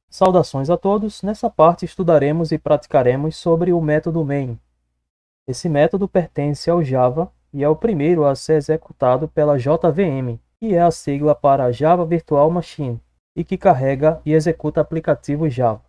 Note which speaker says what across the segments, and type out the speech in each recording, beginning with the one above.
Speaker 1: Saudações a todos! Nessa parte estudaremos e praticaremos sobre o método main. Esse método pertence ao Java e é o primeiro a ser executado pela JVM, que é a sigla para Java Virtual Machine, e que carrega e executa aplicativos Java.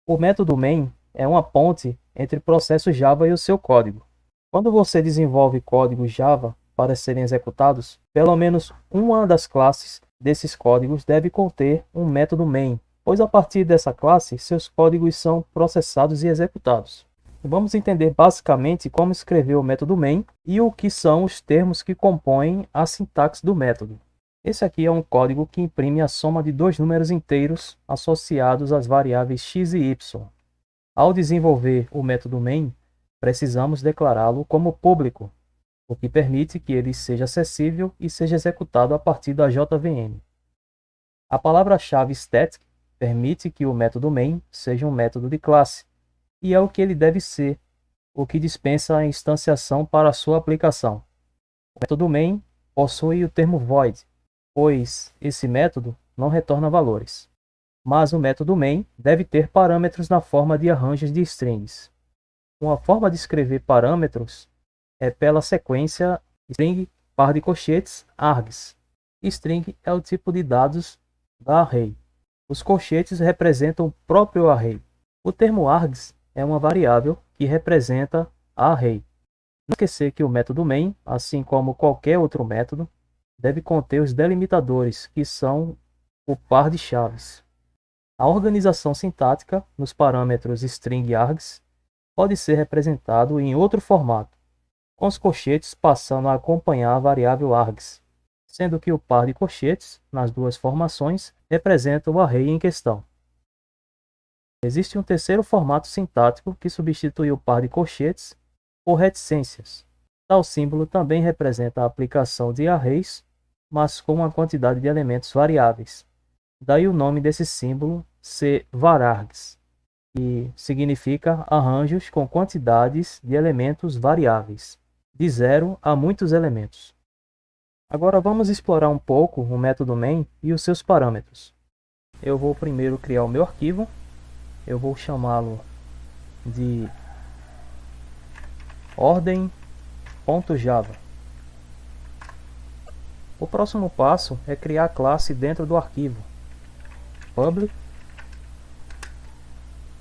Speaker 1: O método main é uma ponte entre processos Java e o seu código. Quando você desenvolve códigos Java para serem executados, pelo menos uma das classes desses códigos deve conter um método main, pois a partir dessa classe, seus códigos são processados e executados. Vamos entender basicamente como escrever o método main e o que são os termos que compõem a sintaxe do método. Esse aqui é um código que imprime a soma de dois números inteiros associados às variáveis x e y. Ao desenvolver o método main, precisamos declará-lo como público, o que permite que ele seja acessível e seja executado a partir da JVM. A palavra-chave static permite que o método main seja um método de classe, e é o que ele deve ser, o que dispensa a instanciação para sua aplicação. O método main possui o termo void, pois esse método não retorna valores. Mas o método main deve ter parâmetros na forma de arranjos de strings. Uma forma de escrever parâmetros é pela sequência string par de colchetes args. String é o tipo de dados da array. Os colchetes representam o próprio array. O termo args é uma variável que representa a array. Não esquecer que o método main, assim como qualquer outro método, deve conter os delimitadores, que são o par de chaves. A organização sintática nos parâmetros string args pode ser representado em outro formato, com os colchetes passando a acompanhar a variável args, sendo que o par de colchetes, nas duas formações, representa o array em questão. Existe um terceiro formato sintático que substitui o par de colchetes por reticências. Tal símbolo também representa a aplicação de arrays, mas com uma quantidade de elementos variáveis. Daí o nome desse símbolo ser varargs, que significa arranjos com quantidades de elementos variáveis, de 0 a muitos elementos. Agora vamos explorar um pouco o método main e os seus parâmetros. Eu vou primeiro criar o meu arquivo. Eu vou chamá-lo de ordem.java. O próximo passo é criar a classe dentro do arquivo. Public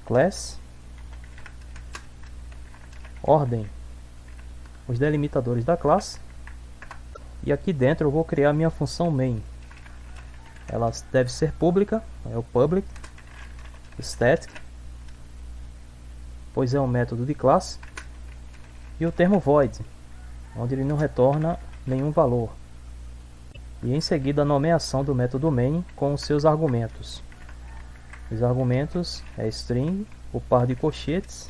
Speaker 1: class ordem, os delimitadores da classe, e aqui dentro eu vou criar minha função main. Ela deve ser pública, é o public static, pois é um método de classe, e o termo void, onde ele não retorna nenhum valor, e em seguida a nomeação do método main com os seus argumentos. Os argumentos é string, o par de colchetes,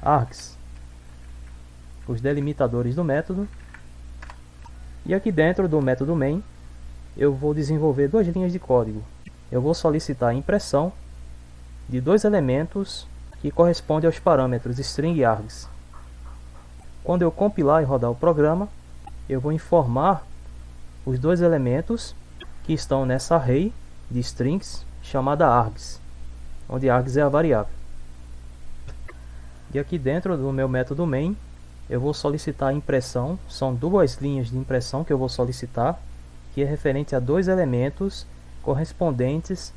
Speaker 1: args, os delimitadores do método, e aqui dentro do método main eu vou desenvolver duas linhas de código. Eu vou solicitar a impressão de dois elementos que correspondem aos parâmetros string e args. Quando eu compilar e rodar o programa, eu vou informar os dois elementos que estão nessa array de strings chamada args, onde args é a variável. E aqui dentro do meu método main, eu vou solicitar a impressão, são duas linhas de impressão que eu vou solicitar, que é referente a dois elementos correspondentes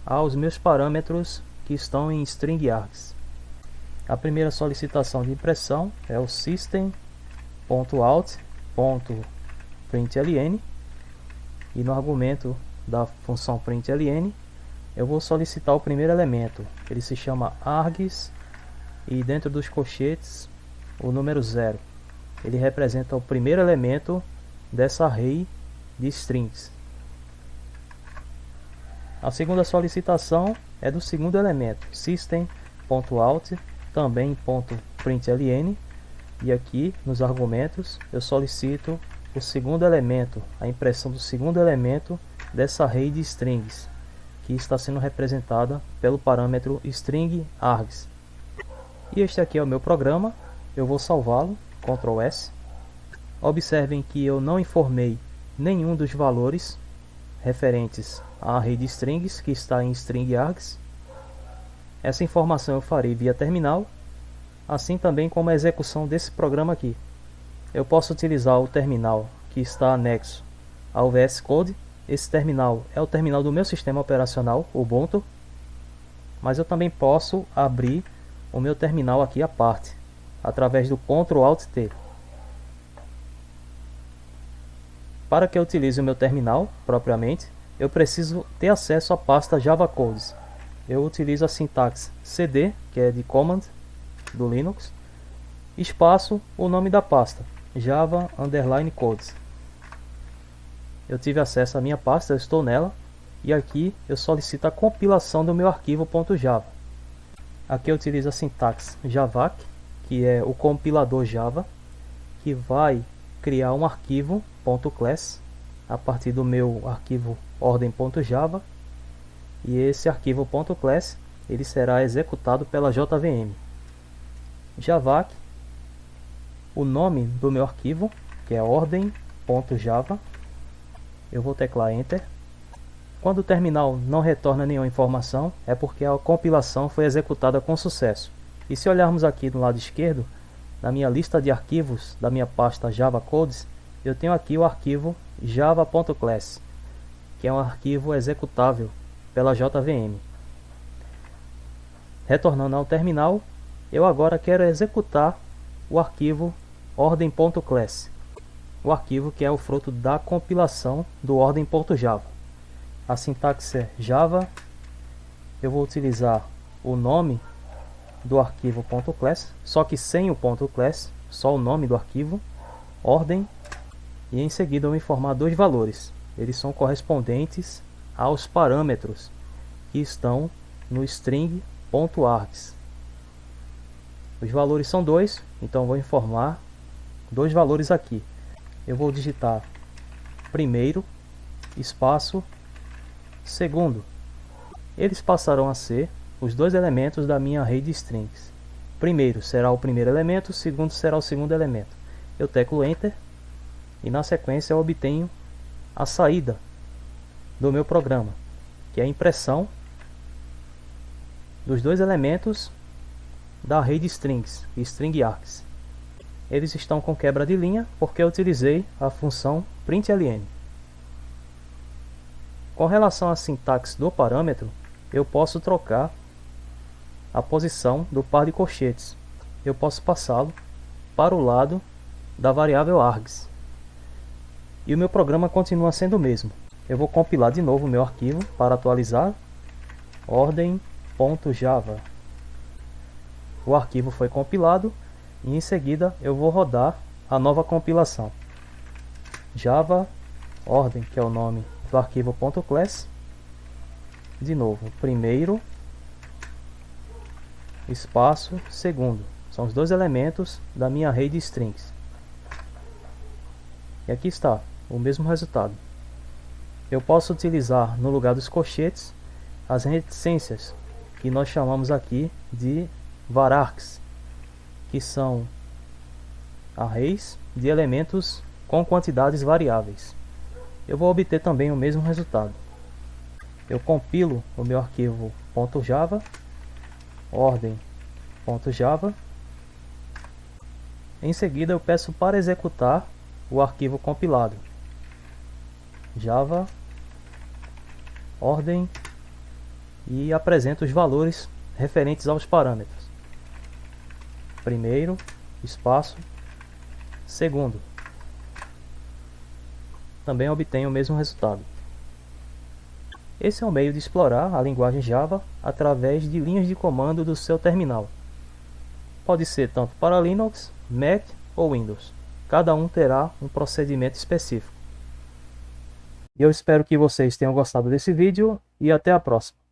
Speaker 1: aos meus parâmetros que estão em string args. A primeira solicitação de impressão é o system.out.println, e no argumento da função println eu vou solicitar o primeiro elemento, ele se chama args, e dentro dos colchetes o número 0. Ele representa o primeiro elemento dessa array de strings. A segunda solicitação é do segundo elemento, system.out, também .println, e aqui nos argumentos eu solicito o segundo elemento, a impressão do segundo elemento dessa array de strings, que está sendo representada pelo parâmetro string args. E este aqui é o meu programa. Eu vou salvá-lo, Ctrl S. Observem que eu não informei nenhum dos valores referentes à array de strings que está em string args, Essa informação eu farei via terminal, assim também como a execução desse programa aqui. Eu posso utilizar o terminal que está anexo ao VS Code. Esse terminal é o terminal do meu sistema operacional, Ubuntu, mas eu também posso abrir o meu terminal aqui à parte, através do Ctrl Alt T. Para que eu utilize o meu terminal propriamente, eu preciso ter acesso à pasta Java Codes. Eu utilizo a sintaxe cd, que é de command do Linux, espaço o nome da pasta, Java _ Codes. Eu tive acesso à minha pasta, eu estou nela, e aqui eu solicito a compilação do meu arquivo .java. Aqui eu utilizo a sintaxe javac, que é o compilador Java, que vai criar um arquivo .class a partir do meu arquivo ordem.java, e esse arquivo .class ele será executado pela JVM. Javac, o nome do meu arquivo, que é ordem.java. Eu vou teclar Enter. Quando o terminal não retorna nenhuma informação, é porque a compilação foi executada com sucesso. E se olharmos aqui no lado esquerdo, na minha lista de arquivos da minha pasta Java Codes, eu tenho aqui o arquivo java.class, que é um arquivo executável pela JVM. Retornando ao terminal, eu agora quero executar o arquivo ordem.class, o arquivo que é o fruto da compilação do ordem.java. A sintaxe é Java, eu vou utilizar o nome do arquivo .class, só que sem o .class, só o nome do arquivo, ordem, e em seguida eu vou informar dois valores. Eles são correspondentes aos parâmetros que estão no string.args. Os valores são dois, então eu vou informar dois valores aqui. Eu vou digitar primeiro, espaço, segundo. Eles passarão a ser os dois elementos da minha array de strings. Primeiro será o primeiro elemento, segundo será o segundo elemento. Eu teclo Enter e na sequência eu obtenho a saída do meu programa, que é a impressão dos dois elementos da array de strings, string_args. Eles estão com quebra de linha porque eu utilizei a função println. Com relação à sintaxe do parâmetro, eu posso trocar a posição do par de colchetes. Eu posso passá-lo para o lado da variável args. E o meu programa continua sendo o mesmo. Eu vou compilar de novo o meu arquivo para atualizar. Ordem.java. O arquivo foi compilado e em seguida eu vou rodar a nova compilação. Java ordem, que é o nome do arquivo .class. De novo, primeiro, espaço, segundo. São os dois elementos da minha array de strings. E aqui está o mesmo resultado. Eu posso utilizar no lugar dos colchetes as reticências, que nós chamamos aqui de varargs, que são arrays de elementos com quantidades variáveis. Eu vou obter também o mesmo resultado. Eu compilo o meu arquivo .java, ordem.java. Em seguida eu peço para executar o arquivo compilado. Java, ordem, e apresento os valores referentes aos parâmetros. Primeiro, espaço, segundo. Também obtenho o mesmo resultado. Esse é um meio de explorar a linguagem Java através de linhas de comando do seu terminal. Pode ser tanto para Linux, Mac ou Windows. Cada um terá um procedimento específico. Eu espero que vocês tenham gostado desse vídeo e até a próxima.